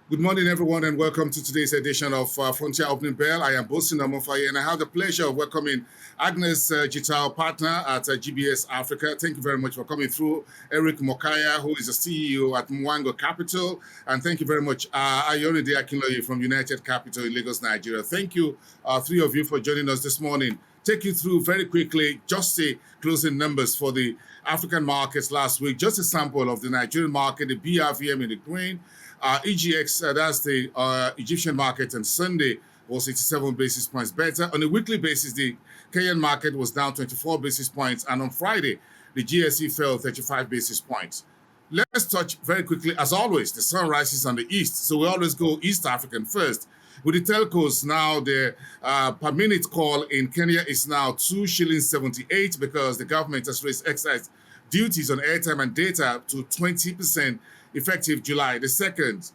Good morning, everyone, and welcome to today's edition of Frontier Opening Bell. I am Bosin Amofaye, and I have the pleasure of welcoming Agnes Gital, partner at GBS Africa. Thank you very much for coming through. Eric Mokaya, who is the CEO at Mwango Capital, and thank you very much, Ayonide Akinloye from United Capital in Lagos, Nigeria. Thank you, three of you, for joining us this morning. Take you through very quickly just the closing numbers for the African markets last week. Just a sample of the Nigerian market, the BRVM in the green. EGX, that's the Egyptian market, on Sunday was 87 basis points better. On a weekly basis, the Kenyan market was down 24 basis points, and on Friday, the GSE fell 35 basis points. Let's touch very quickly, as always, the sun rises on the east, so we always go East African first. With the telcos now, the per minute call in Kenya is now 2 shillings 78 because the government has raised excise duties on airtime and data to 20% effective July the 2nd.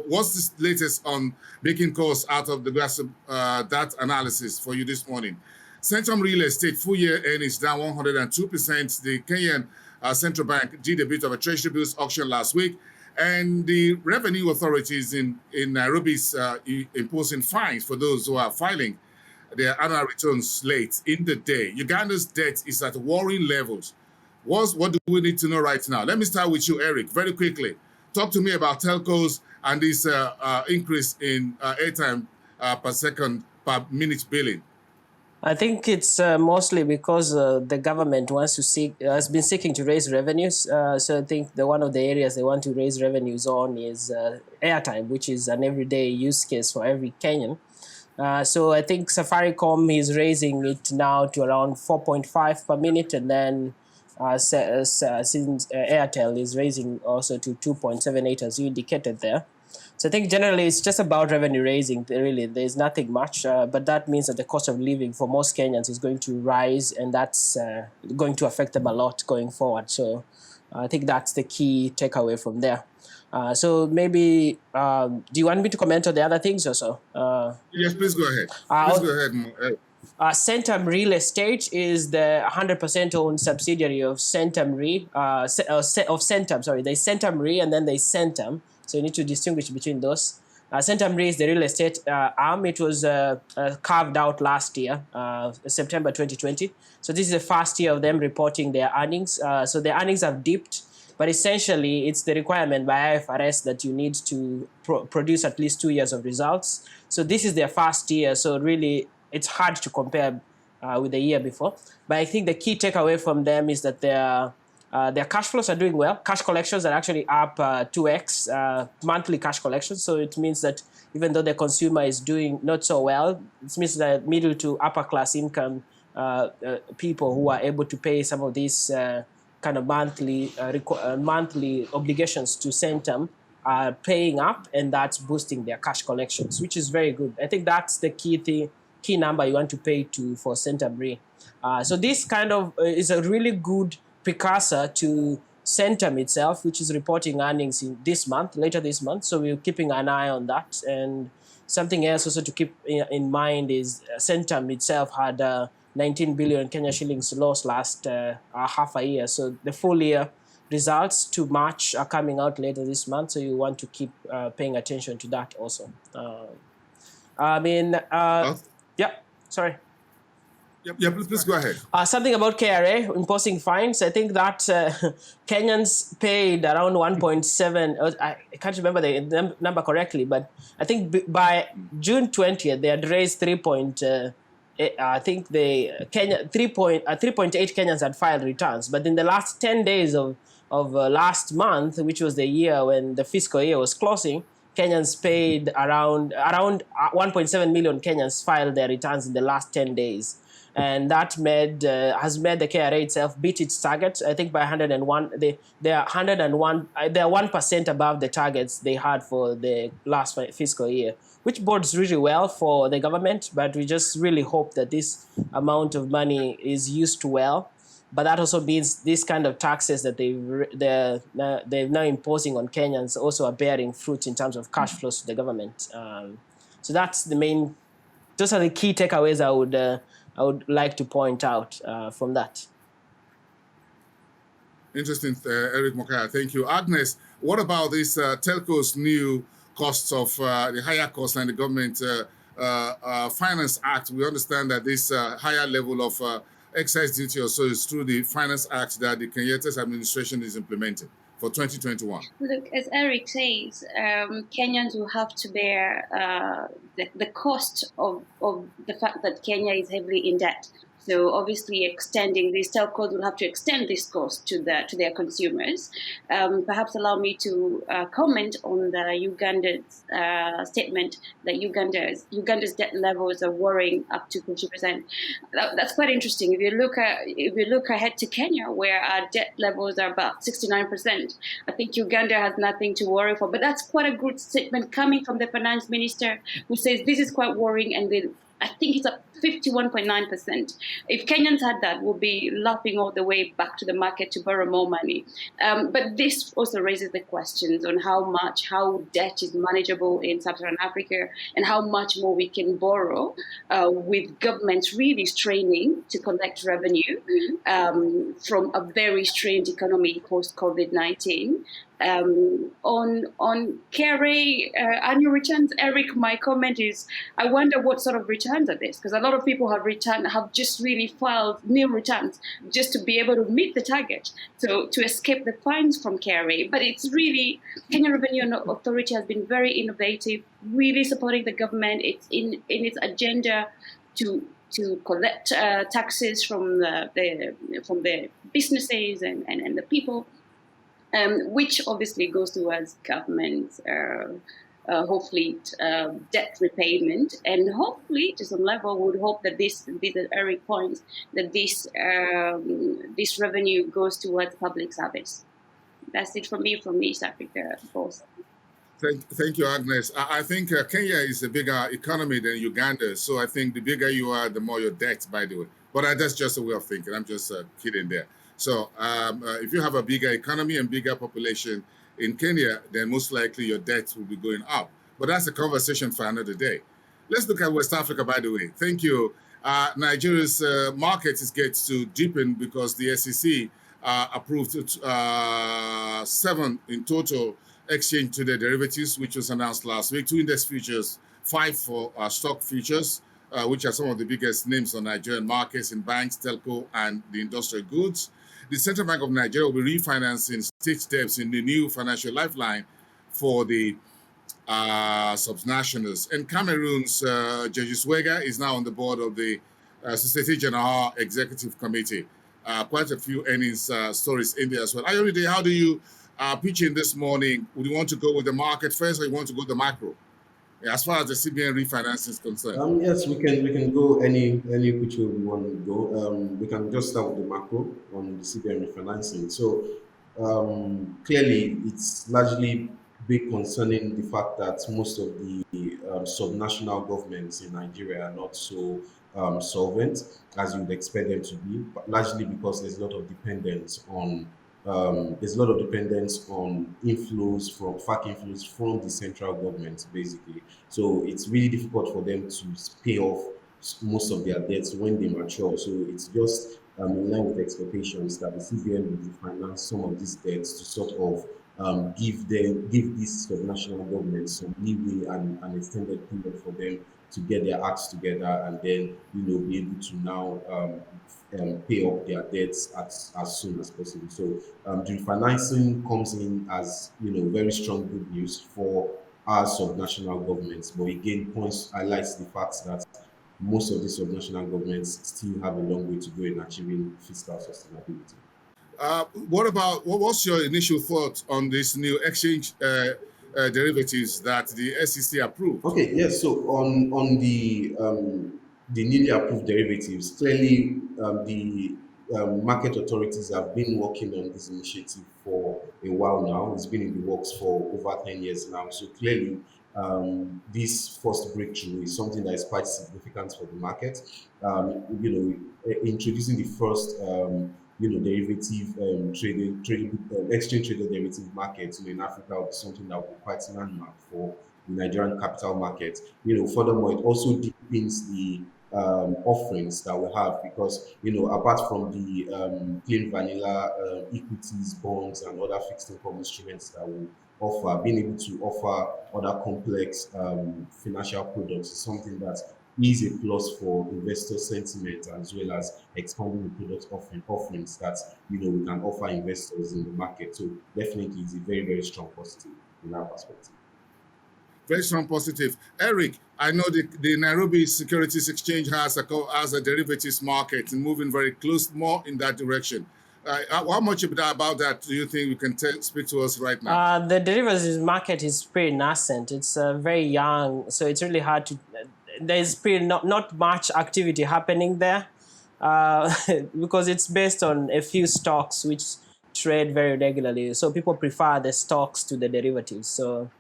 What's the latest on making calls out of the that analysis for you this morning? Centrum Real Estate full year earnings down 102%. The Kenyan Central Bank did a bit of a treasury bills auction last week, and the revenue authorities in Nairobi is imposing fines for those who are filing their annual returns late in the day. Uganda's debt is at worrying levels. What do we need to know right now? Let me start with you, Eric, very quickly. Talk to me about telcos and this increase in airtime per second, per minute billing. I think it's mostly because the government has been seeking to raise revenues. So I think one of the areas they want to raise revenues on is airtime, which is an everyday use case for every Kenyan. So I think Safaricom is raising it now to around 4.5 per minute, and then since Airtel is raising also to 2.78 as you indicated there. So I think generally it's just about revenue raising, really. There's nothing much, but that means that the cost of living for most Kenyans is going to rise, and that's going to affect them a lot going forward. So I think that's the key takeaway from there. So maybe, do you want me to comment on the other things also? Yes, please go ahead. Please go ahead. Centum Real Estate is the 100% owned subsidiary of Centum Re, of Centum, sorry. There's Centum Re and then there's Centum. So you need to distinguish between those. Centum Re is the real estate arm. It was carved out last year, September 2020. So this is the first year of them reporting their earnings. So their earnings have dipped, but essentially it's the requirement by IFRS that you need to produce at least 2 years of results. So this is their first year. So really, it's hard to compare with the year before. But I think the key takeaway from them is that their cash flows are doing well. Cash collections are actually up 2x monthly cash collections. So it means that even though the consumer is doing not so well, it means that middle to upper class income people who are able to pay some of these kind of monthly obligations to Centum are paying up, and that's boosting their cash collections, which is very good. I think that's the key number you want to pay to for Centum Re. So this kind of is a really good precursor to Centum itself, which is reporting earnings later this month. So we're keeping an eye on that. And something else also to keep in mind is Centum itself had 19 billion Kenya shillings loss last half a year. So the full year results to March are coming out later this month. So you want to keep paying attention to that also. Yeah, sorry. Yeah, please go ahead. Something about KRA imposing fines. I think that Kenyans paid around 1.7. I can't remember the number correctly, but I think by June 20th they had raised 3.8 Kenyans had filed returns. But in the last 10 days of last month, which was the year when the fiscal year was closing, Kenyans paid around 1.7 million Kenyans filed their returns in the last 10 days. And that has made the KRA itself beat its target. I think by 101, they are 1% above the targets they had for the last fiscal year, which bodes really well for the government. But we just really hope that this amount of money is used well. But that also means these kind of taxes that they're now imposing on Kenyans also are bearing fruit in terms of cash flows to the government. So that's those are the key takeaways I would like to point out from that. Interesting, Eric Mokaya. Thank you. Agnes, what about this telco's new costs of the higher costs and the government Finance Act, we understand that this higher level of excise duty or so is through the Finance Act that the Kenyatta's administration is implementing for 2021. Look, as Eric says, Kenyans will have to bear the cost of the fact that Kenya is heavily in debt. So obviously, extending these telcos will have to extend this cost to their consumers. Perhaps allow me to comment on the Uganda's statement that Uganda's debt levels are worrying up to 50%. That's quite interesting. If you look ahead to Kenya, where our debt levels are about 69%, I think Uganda has nothing to worry for. But that's quite a good statement coming from the finance minister, who says this is quite worrying, and I think it's up 51.9%. If Kenyans had that, we'll be laughing all the way back to the market to borrow more money. But this also raises the questions on how debt is manageable in Sub-Saharan Africa and how much more we can borrow with governments really straining to collect revenue from a very strained economy post-COVID-19. On KRA annual returns, Eric, my comment is, I wonder what sort of returns are this, because a lot of people have just really filed nil returns just to be able to meet the target, so to escape the fines from KRA. But it's really, Kenya Revenue Authority has been very innovative, really supporting the government. It's in its agenda to collect taxes from the businesses and the people. Which obviously goes towards government, hopefully debt repayment, and hopefully to some level would hope that this Eric points, that this revenue goes towards public service. That's it from me from East Africa, boss. Thank you, Agnes. I think Kenya is a bigger economy than Uganda, so I think the bigger you are, the more your debt, by the way. But that's just a way of thinking. I'm just kidding there. So if you have a bigger economy and bigger population in Kenya, then most likely your debt will be going up. But that's a conversation for another day. Let's look at West Africa, by the way. Thank you. Nigeria's market is get to deepen because the SEC approved 7 in total exchange traded derivatives, which was announced last week. 2 index futures, 5 for stock futures, which are some of the biggest names on Nigerian markets in banks, telco, and the industrial goods. The Central Bank of Nigeria will be refinancing state debts in the new financial lifeline for the subnationals. And Cameroon's Georges Weah is now on the board of the Societe Generale Executive Committee. Quite a few earnings stories in there as well. Ayoride, how do you pitch in this morning? Would you want to go with the market first, or you want to go the macro? As far as the CBN refinance is concerned. Yes, we can go any which way we want to go. We can just start with the macro on the CBN refinancing. So clearly, it's largely big concerning the fact that most of the subnational governments in Nigeria are not so solvent as you'd expect them to be, but largely because there's a lot of dependence on inflows from FAC inflows from the central government, basically. So it's really difficult for them to pay off most of their debts when they mature. So it's just in line with expectations that the CBN will refinance some of these debts to sort of give these subnational governments some leeway and an extended period for them to get their acts together and then be able to now pay off their debts as soon as possible. So the refinancing comes in as very strong good news for our subnational governments, but again highlights the fact that most of these subnational governments still have a long way to go in achieving fiscal sustainability. What's your initial thoughts on this new exchange derivatives that the SEC approved? Okay, yes. So on the newly approved derivatives, clearly the market authorities have been working on this initiative for a while now. It's been in the works for over 10 years now. So clearly, this first breakthrough is something that is quite significant for the market. Introducing the first derivative exchange traded derivative market in Africa will be something that will be quite landmark for the Nigerian capital market. Furthermore, it also deepens the offerings that we have because apart from the plain vanilla equities, bonds, and other fixed income instruments that we offer, being able to offer other complex financial products is something that is a plus for investor sentiment, as well as expanding the product offerings that we can offer investors in the market. So definitely it's a very, very strong positive in that perspective. Very strong positive. Eric, I know the Nairobi Securities Exchange has a derivatives market and moving very close more in that direction. How much about that do you think you can speak to us right now? The derivatives market is pretty nascent. It's very young, so it's really hard to. There's pretty not much activity happening there, because it's based on a few stocks which trade very regularly. So people prefer the stocks to the derivatives. So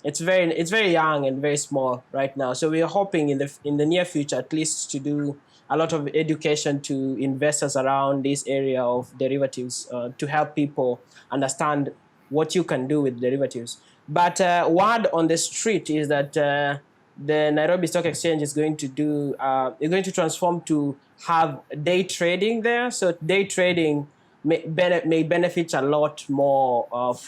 it's very young and very small right now. So we're hoping in the near future at least to do a lot of education to investors around this area of derivatives, to help people understand what you can do with derivatives. But word on the street is that the Nairobi Stock Exchange is going to transform to have day trading there. So day trading may benefit a lot more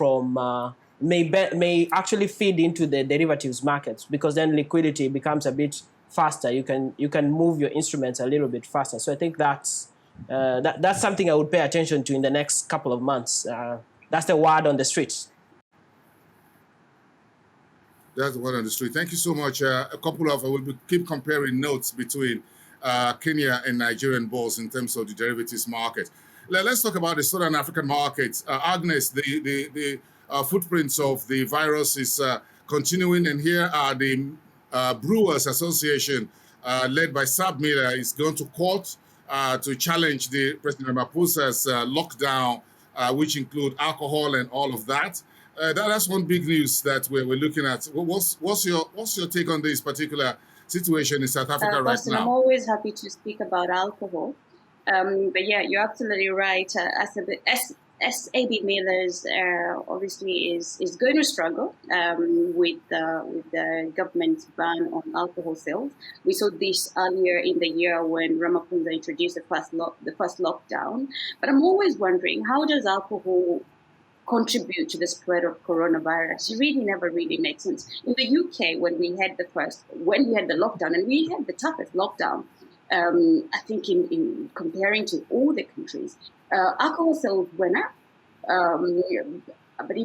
may actually feed into the derivatives markets, because then liquidity becomes a bit faster. You can move your instruments a little bit faster. So I think that's something I would pay attention to in the next couple of months. That's the word on the streets. That's the word on the street. Thank you so much. We'll keep comparing notes between Kenya and Nigerian bulls in terms of the derivatives market. Let's talk about the Southern African markets. Agnes, the footprints of the virus is continuing, and here are the Brewers Association, led by Sab Miller, is going to court to challenge the President Ramaphosa's lockdown, which include alcohol and all of that. That's one big news that we're looking at. What's your take on this particular situation in South Africa right now? I'm always happy to speak about alcohol. But yeah, you're absolutely right. SAB Miller's obviously is going to struggle with the government's ban on alcohol sales. We saw this earlier in the year when Ramaphosa introduced the first lockdown. But I'm always wondering, how does alcohol contribute to the spread of coronavirus? It really never really makes sense. In the UK, when we had the lockdown, and we had the toughest lockdown, I think in comparing to all the countries, alcohol sales went up. But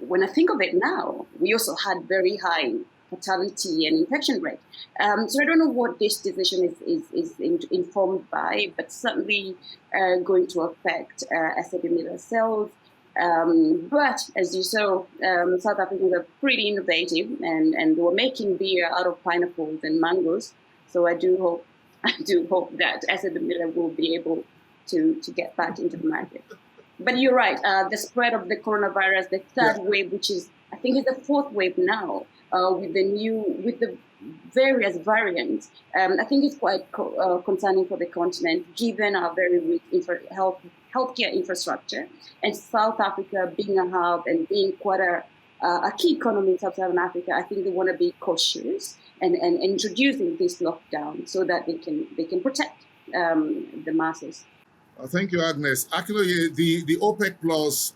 when I think of it now, we also had very high fatality and infection rate. So I don't know what this decision is informed by, but certainly going to affect SAB Miller sales. But as you saw, South Africans are pretty innovative, and they were making beer out of pineapples and mangoes. So I do hope that SAB Miller will be able to get back into the market. But you're right, the spread of the coronavirus, the third wave, which I think is the fourth wave now, with the various variants, I think it's quite concerning for the continent, given our very weak healthcare infrastructure, and South Africa being a hub and being quite a key economy in Sub-Saharan Africa. I think they want to be cautious and introducing this lockdown so that they can protect the masses. Thank you, Agnes. Actually, the OPEC Plus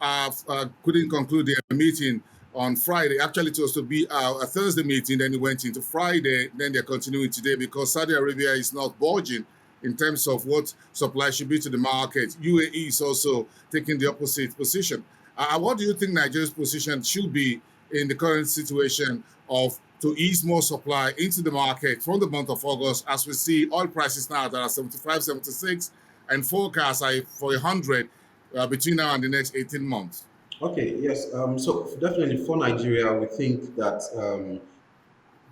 couldn't conclude their meeting on Friday. Actually, it was to be a Thursday meeting, then it went into Friday, then they're continuing today because Saudi Arabia is not budging in terms of what supply should be to the market. UAE is also taking the opposite position. What do you think Nigeria's position should be in the current situation of to ease more supply into the market from the month of August, as we see oil prices now that are 75, 76, and forecasts are for 100 between now and the next 18 months? Okay, yes. So definitely for Nigeria, we think that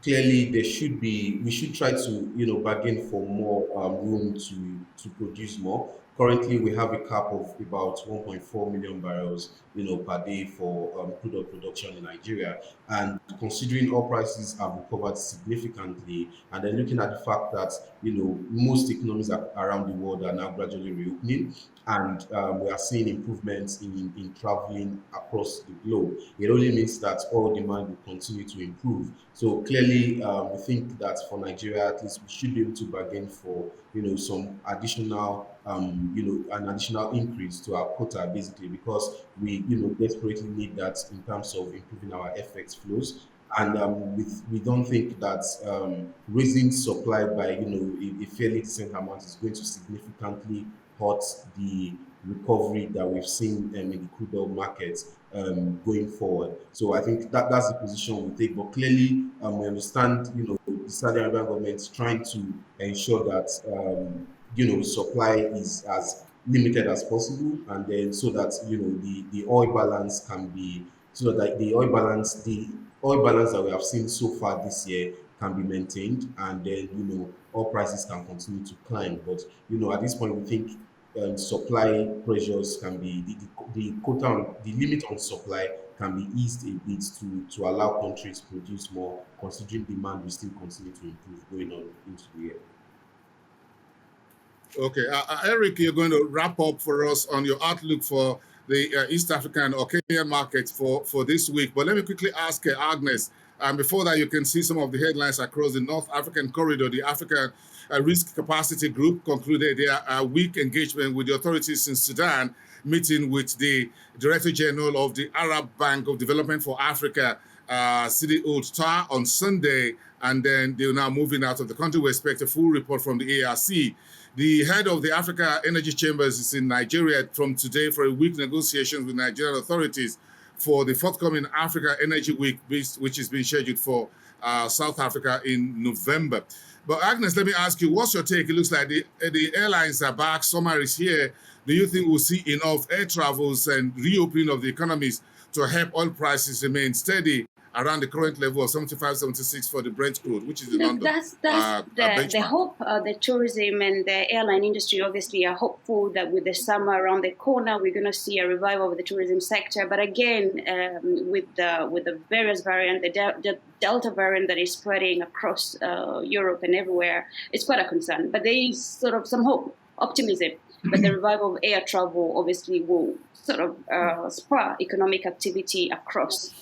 clearly we should try to bargain for more room to produce more. Currently, we have a cap of about 1.4 million barrels, per day for crude oil production in Nigeria. And considering oil prices have recovered significantly, and then looking at the fact that most economies around the world are now gradually reopening, and we are seeing improvements in traveling across the globe, it only means that oil demand will continue to improve. So clearly, we think that for Nigeria, at least we should be able to bargain for some additional an additional increase to our quota, basically, because we, desperately need that in terms of improving our FX flows. And we don't think that raising supply by, a fairly decent amount is going to significantly hurt the recovery that we've seen in the crude oil markets going forward. So I think that that's the position we take. But clearly, we understand, the Saudi Arabian government is trying to ensure that, supply is as limited as possible, and then so that, the oil balance can be, so that the oil balance that we have seen so far this year can be maintained, and then, oil prices can continue to climb. But, at this point, we think supply pressures can be the quota the limit on supply can be eased a bit to allow countries to produce more, considering demand will still continue to improve going on into the year. Okay, Eric, you're going to wrap up for us on your outlook for the East African or Kenyan markets for this week. But let me quickly ask Agnes. Before that, you can see some of the headlines across the North African corridor. The African Risk Capacity Group concluded their weak engagement with the authorities in Sudan, meeting with the Director General of the Arab Bank of Development for Africa, Sidi Ould Tah, on Sunday, and then they're now moving out of the country. We expect a full report from the ARC. The head of the Africa Energy Chambers is in Nigeria from today for a week negotiations with Nigerian authorities for the forthcoming Africa Energy Week, which is being scheduled for South Africa in November. But Agnes, let me ask you, what's your take? It looks like the airlines are back, summer is here. Do you think we'll see enough air travels and reopening of the economies to help oil prices remain steady around the current level of 75, 76 for the Brent crude, which is the London That's the hope. The tourism and the airline industry obviously are hopeful that with the summer around the corner, we're going to see a revival of the tourism sector. But again, with the various variant, the Delta variant that is spreading across Europe and everywhere, it's quite a concern. But there is sort of some hope, optimism. But the revival of air travel obviously will sort of spur economic activity across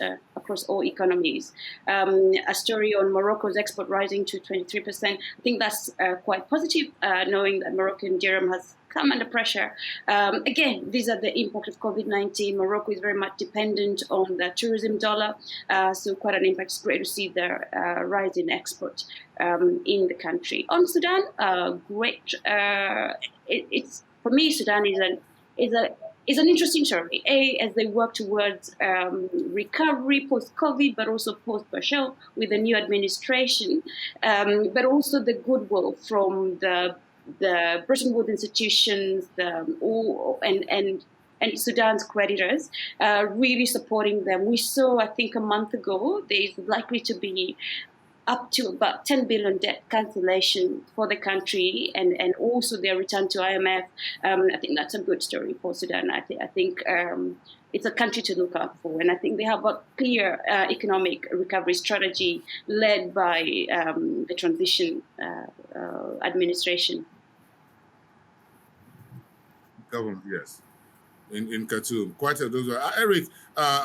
all economies. A story on Morocco's export rising to 23%. I think that's quite positive, knowing that Moroccan dirham has come under pressure. Again, these are the impact of COVID-19. Morocco is very much dependent on the tourism dollar, so quite an impact. It's great to see the rise in export in the country. On Sudan, great. It's for me, Sudan is an interesting story. As they work towards recovery post-COVID, but also post-Bashir with the new administration, but also the goodwill from the Bretton Woods institutions, and Sudan's creditors, really supporting them. We saw, I think, a month ago, there is likely to be up to about 10 billion debt cancellation for the country, and also their return to IMF. I think that's a good story for Sudan. I think it's a country to look out for, and I think they have a clear economic recovery strategy led by the transition administration. Government, yes. In Khartoum. Quite a those were. Eric,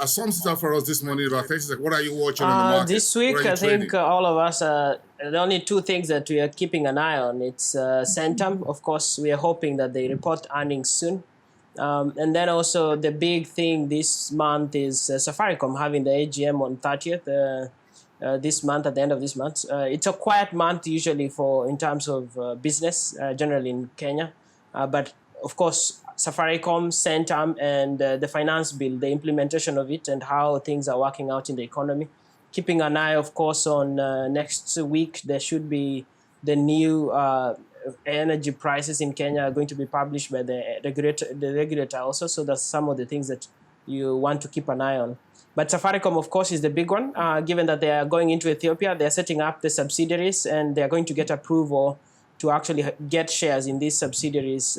some stuff for us this morning about things like what are you watching in the market? This week, I think all of us, the only two things that we are keeping an eye on, it's Centum. Of course, we are hoping that they report earnings soon. And then also the big thing this month is Safaricom having the AGM on 30th this month, at the end of this month. It's a quiet month usually in terms of business, generally in Kenya. But of course, Safaricom, Centum, and the finance bill, the implementation of it and how things are working out in the economy. Keeping an eye, of course, on next week, there should be the new energy prices in Kenya are going to be published by the regulator also. So that's some of the things that you want to keep an eye on. But Safaricom, of course, is the big one, given that they are going into Ethiopia. They're setting up the subsidiaries, and they're going to get approval to actually get shares in these subsidiaries,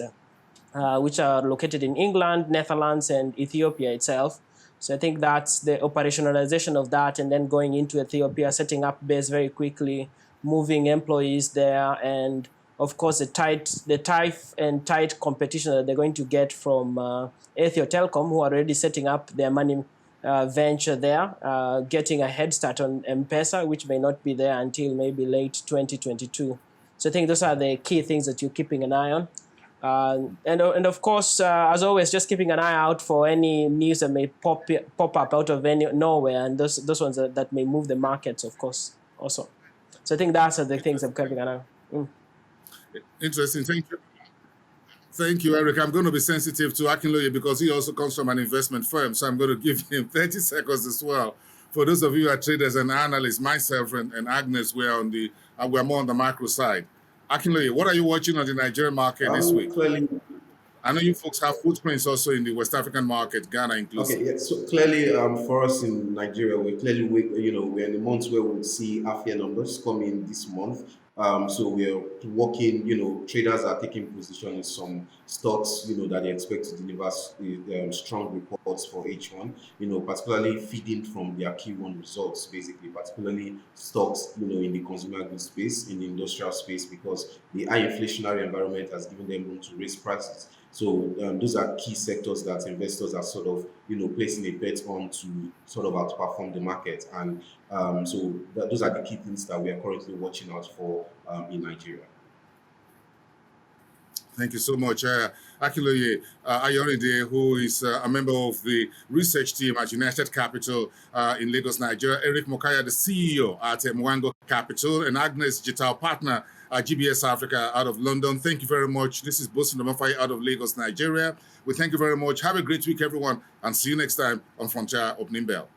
which are located in England, Netherlands, and Ethiopia itself. So I think that's the operationalization of that, and then going into Ethiopia, setting up base very quickly, moving employees there, and of course the tight competition that they're going to get from Ethio Telecom, who are already setting up their money venture there, getting a head start on M-Pesa, which may not be there until maybe late 2022. So I think those are the key things that you're keeping an eye on. And of course, as always, just keeping an eye out for any news that may pop up out of nowhere, and those ones that may move the markets, of course, also. So I think that's the things I'm keeping an eye on. Interesting. Thank you, Eric. I'm going to be sensitive to Akinloye because he also comes from an investment firm. So I'm going to give him 30 seconds as well. For those of you who are traders and analysts, myself and Agnes, we're more on the macro side. Akinloye, what are you watching on the Nigerian market this week? Clearly, I know you folks have footprints also in the West African market, Ghana inclusive. okay, yeah. So clearly, for us in Nigeria, we're in a month where we'll see half-year numbers come in this month. So we're working. Traders are taking position in some stocks. That they expect to deliver strong reports for H1. Particularly feeding from their Q1 results, basically, particularly stocks. In the consumer goods space, in the industrial space, because the high inflationary environment has given them room to raise prices. So those are key sectors that investors are sort of, placing a bet on to sort of outperform the market. And those are the key things that we are currently watching out for in Nigeria. Thank you so much. Akinloye Ayorinde, who is a member of the research team at United Capital in Lagos, Nigeria, Eric Mokaya, the CEO at Mwango Capital, and Agnes Jital, partner at GBS Africa out of London. Thank you very much. This is Bosin Omofaye out of Lagos, Nigeria. We thank you very much. Have a great week, everyone, and see you next time on Frontier Opening Bell.